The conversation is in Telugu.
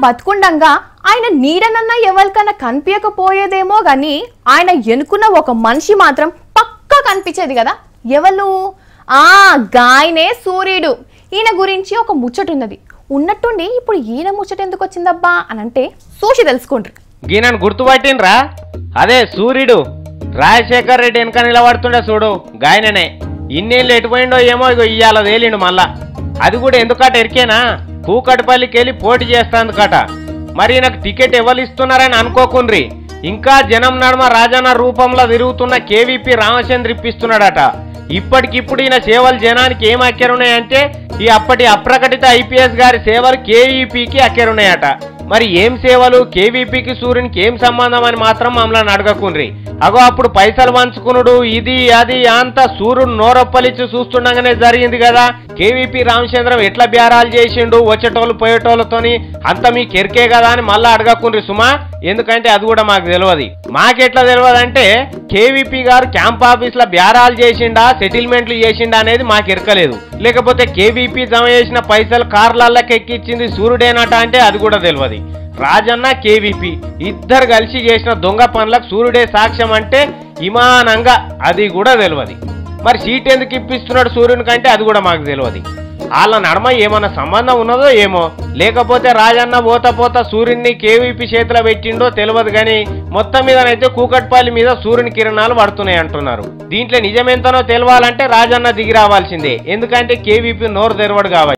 బతుకుండంగా ఆయన నీడనన్నా ఎవరికన్నా కనిపించకపోయేదేమో గాని ఆయన ఎనుకున్న ఒక మనిషి మాత్రం పక్కా కనిపించేది కదా. ఎవరు? గాయనే సూర్యుడు. ఈయన గురించి ఒక ముచ్చట ఉన్నది. ఉన్నట్టుండి ఇప్పుడు ఈయన ముచ్చట ఎందుకు వచ్చిందబ్బా అని అంటే చూసి తెలుసుకుంటారు. ఈయనను గుర్తుపట్టినరా? అదే సూర్యుడు. రాజశేఖర్ రెడ్డి వెనక నిలబడుతుండే చూడు, గాయననే. ఇన్నేళ్ళు ఎటుపోయిండో ఏమో, ఇగో ఇయ్యాల తేలిండు మళ్ళా. అది కూడా ఎందుకట ఎరికేనా? కూకట్పల్లికి వెళ్ళి పోటీ చేస్తాందుకట. మరి నాకు టికెట్ ఎవరు ఇస్తున్నారని అనుకోకుండ్రి, ఇంకా జనం నడమ రాజన్న రూపంలో తిరుగుతున్న కేవీపీ రామచంద్ర ఇప్పిస్తున్నాడట. ఇప్పటికిప్పుడు ఈయన సేవలు జనానికి ఏం అక్కెరున్నాయంటే ఈ అప్పటి అప్రకటిత ఐపీఎస్ గారి సేవలు కేవీపీకి అక్కెరున్నాయట. మరి ఏం సేవలు, కేవీపీకి సూర్యునికి ఏం సంబంధం అని మాత్రం మమ్మల్ని అడగకుండ్రి. అగో అప్పుడు పైసలు పంచుకునుడు ఇది అది అంతా సూర్యుడు నోరొప్పలిచ్చి చూస్తుండగానే జరిగింది కదా. కేవీపీ రామచంద్రం ఎట్లా బేరాలు చేసిండు వచ్చేటోళ్ళు పోయేటోళ్ళతోని అంత మీకు ఎరికే కదా అని మళ్ళీ అడగకుండ్రి సుమా. ఎందుకంటే అది కూడా మాకు తెలియదు. మాకెట్లా తెలియదు అంటే కేవీపీ గారు క్యాంప్ ఆఫీస్ లో బేరాలు చేసిండా సెటిల్మెంట్లు చేసిండా అనేది మాకు ఎరకలేదు. లేకపోతే కేవీపీ జమ చేసిన పైసలు కార్లకి ఎక్కిచ్చింది సూర్యుడేనట అంటే అది కూడా తెలియదు. రాజన్న కేవీపీ ఇద్దరు కలిసి చేసిన దొంగ పనులకు సూర్యుడే సాక్ష్యం అంటే ఇమానంగా అది కూడా తెలియదు. మరి సీట్ ఎందుకు ఇప్పిస్తున్నాడు సూర్యుని కంటే అది కూడా మాకు తెలియదు. వాళ్ళ నడమ ఏమన్నా సంబంధం ఉన్నదో ఏమో, లేకపోతే రాజన్న పోతా సూర్యుడిని కేవీపీ చేతిలో పెట్టిండో తెలియదు. కానీ మొత్తం మీదనైతే కూకట్పల్లి మీద సూర్యుని కిరణాలు పడుతున్నాయి అంటున్నారు. దీంట్లో నిజమెంతనో తెలవాలంటే రాజన్న దిగి రావాల్సిందే. ఎందుకంటే కేవీపీ నోరు తెరవడు కాబట్టి.